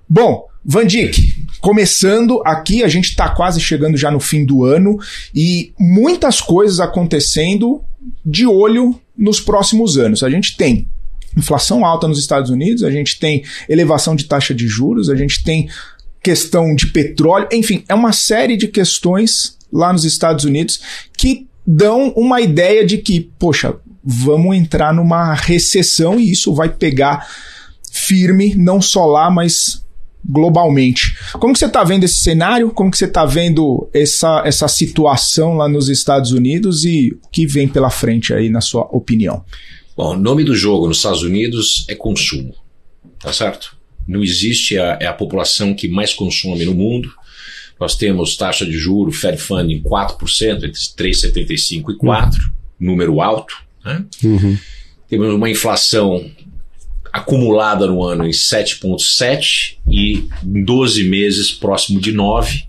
Bom, Van Dijk, começando aqui, a gente está quase chegando já no fim do ano e muitas coisas acontecendo de olho nos próximos anos. A gente tem inflação alta nos Estados Unidos, a gente tem elevação de taxa de juros, a gente tem questão de petróleo, enfim, é uma série de questões lá nos Estados Unidos que dão uma ideia de que, poxa, vamos entrar numa recessão e isso vai pegar firme, não só lá, mas globalmente. Como que você está vendo esse cenário? Como que você está vendo essa situação lá nos Estados Unidos e o que vem pela frente aí, na sua opinião? Bom, o nome do jogo nos Estados Unidos é consumo, tá certo? Não existe, é a população que mais consome no mundo. Nós temos taxa de juros, Fed Fund em 4%, entre 3,75% e 4%, número alto, né? Temos uma inflação acumulada no ano em 7,7% e em 12 meses próximo de 9%.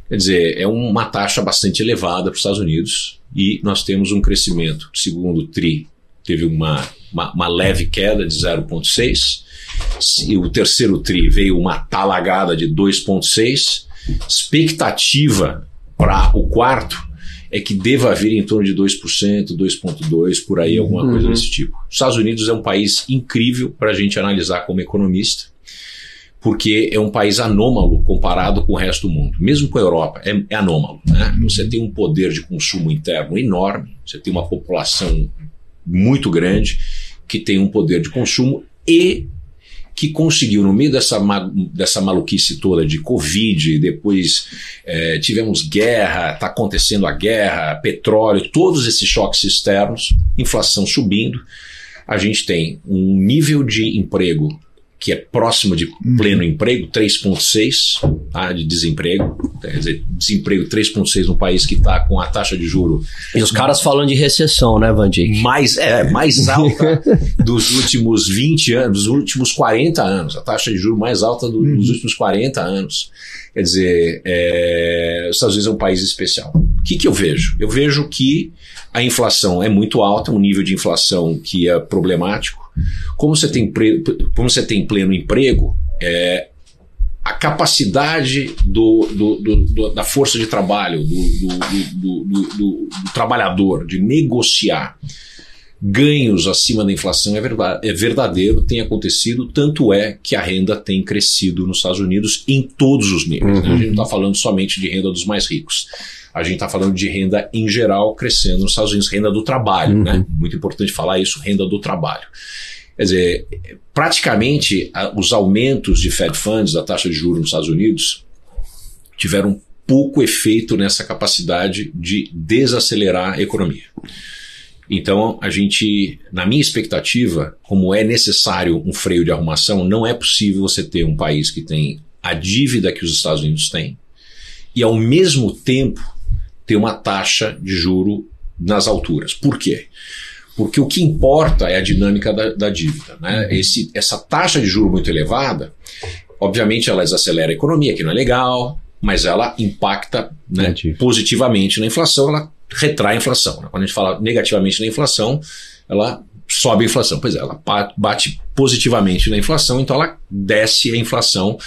Quer dizer, é uma taxa bastante elevada para os Estados Unidos e nós temos um crescimento. O segundo TRI teve uma leve queda de 0,6%, e o terceiro TRI veio uma talagada de 2,6%. Expectativa para o quarto é que deva vir em torno de 2%, 2,2%, por aí, alguma coisa desse tipo. Os Estados Unidos é um país incrível para a gente analisar como economista, porque é um país anômalo comparado com o resto do mundo. Mesmo com a Europa, é anômalo, né? Você tem um poder de consumo interno enorme, você tem uma população muito grande que tem um poder de consumo e que conseguiu, no meio dessa maluquice toda de Covid, depois tivemos guerra, está acontecendo a guerra, petróleo, todos esses choques externos, inflação subindo, a gente tem um nível de emprego que é próximo de pleno emprego, 3,6%, tá, de desemprego. Quer dizer, desemprego 3,6% num país que está com a taxa de juros... E os caras falando de recessão, né, Van Dijk? Mais alta dos últimos 20 anos, dos últimos 40 anos. A taxa de juros mais alta dos últimos 40 anos. Quer dizer, os Estados Unidos é um país especial. O que eu vejo? Eu vejo que a inflação é muito alta, um nível de inflação que é problemático. Como você tem pleno emprego, a capacidade da força de trabalho, do trabalhador de negociar ganhos acima da inflação é verdadeiro, tem acontecido, tanto é que a renda tem crescido nos Estados Unidos em todos os níveis. Né? A gente não está falando somente de renda dos mais ricos. A gente está falando de renda em geral crescendo nos Estados Unidos, renda do trabalho, né? Muito importante falar isso, renda do trabalho. Quer dizer, praticamente os aumentos de Fed Funds, da taxa de juros nos Estados Unidos, tiveram pouco efeito nessa capacidade de desacelerar a economia. Então, a gente, na minha expectativa, como é necessário um freio de arrumação, não é possível você ter um país que tem a dívida que os Estados Unidos têm e, ao mesmo tempo, ter uma taxa de juro nas alturas. Por quê? Porque o que importa é a dinâmica da dívida, né? Essa taxa de juro muito elevada, obviamente ela desacelera a economia, que não é legal, mas ela impacta, né, positivamente na inflação, ela retrai a inflação. Né? Quando a gente fala negativamente na inflação, ela sobe a inflação. Pois é, ela bate positivamente na inflação, então ela desce a inflação,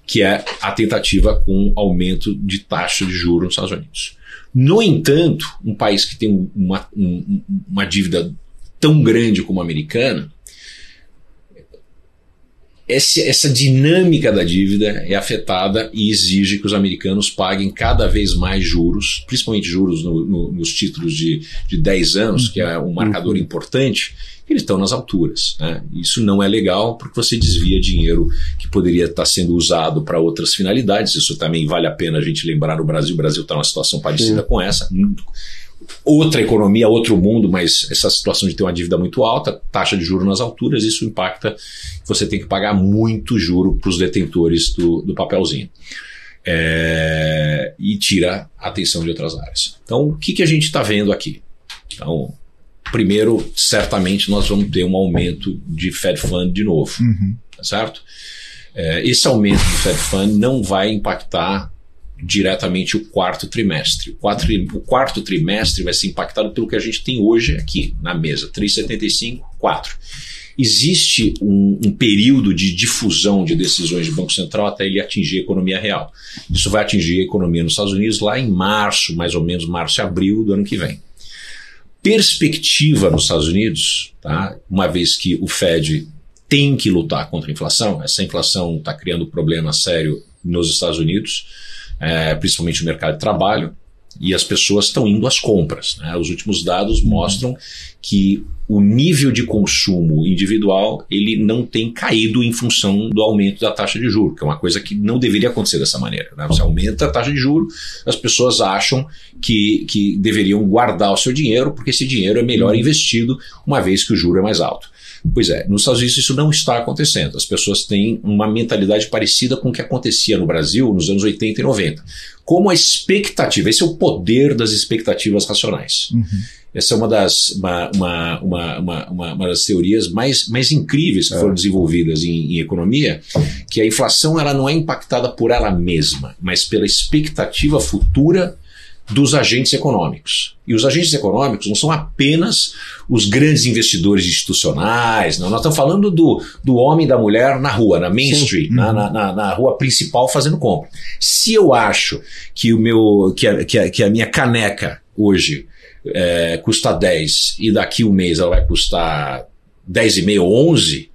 que é a tentativa com aumento de taxa de juros nos Estados Unidos. No entanto, um país que tem uma dívida tão grande como a americana, essa dinâmica da dívida é afetada e exige que os americanos paguem cada vez mais juros, principalmente juros nos títulos de 10 anos, que é um marcador importante, eles estão nas alturas. Né? Isso não é legal porque você desvia dinheiro que poderia estar sendo usado para outras finalidades. Isso também vale a pena a gente lembrar no Brasil. O Brasil está numa situação parecida com essa. Outra economia, outro mundo, mas essa situação de ter uma dívida muito alta, taxa de juros nas alturas, isso impacta. Você tem que pagar muito juro para os detentores do papelzinho. E tira a atenção de outras áreas. Então, o que a gente está vendo aqui? Então, primeiro, certamente nós vamos ter um aumento de Fed Fund de novo, tá certo? Esse aumento do Fed Fund não vai impactar diretamente o quarto trimestre. O quarto trimestre vai ser impactado pelo que a gente tem hoje aqui na mesa, 3,75, 4. existe um período de difusão de decisões de Banco Central até ele atingir a economia real. Isso vai atingir a economia nos Estados Unidos lá em março, mais ou menos março e abril do ano que vem. Perspectiva nos Estados Unidos, tá? Uma vez que o Fed tem que lutar contra a inflação, essa inflação está criando problema sério nos Estados Unidos, principalmente no mercado de trabalho, e as pessoas estão indo às compras, né? Os últimos dados mostram que o nível de consumo individual ele não tem caído em função do aumento da taxa de juros, que é uma coisa que não deveria acontecer dessa maneira, né? Você aumenta a taxa de juros, as pessoas acham que deveriam guardar o seu dinheiro, porque esse dinheiro é melhor investido uma vez que o juro é mais alto. Pois é, nos Estados Unidos isso não está acontecendo. As pessoas têm uma mentalidade parecida com o que acontecia no Brasil nos anos 80 e 90. Como a expectativa, esse é o poder das expectativas racionais. Essa é uma das teorias mais incríveis que foram desenvolvidas em economia, que a inflação ela não é impactada por ela mesma, mas pela expectativa futura dos agentes econômicos. E os agentes econômicos não são apenas os grandes investidores institucionais, não. Nós estamos falando do homem e da mulher na rua, na Main Street, na rua principal fazendo compra. Se eu acho que a minha caneca hoje custa 10 e daqui um mês ela vai custar 10,5 ou 11,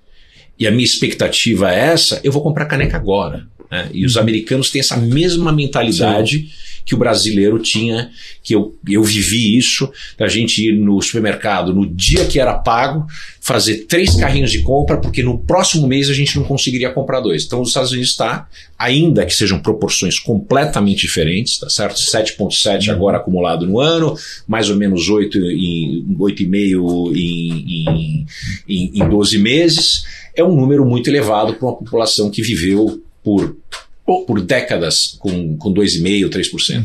e a minha expectativa é essa, eu vou comprar caneca agora. Né? E os americanos têm essa mesma mentalidade que o brasileiro tinha, que eu vivi isso, da gente ir no supermercado no dia que era pago, fazer 3 carrinhos de compra, porque no próximo mês a gente não conseguiria comprar 2. Então os Estados Unidos está, ainda que sejam proporções completamente diferentes, tá certo? 7,7 agora acumulado no ano, mais ou menos 8,5 em 12 meses, é um número muito elevado para uma população que viveu por décadas com 2,5%, 3%.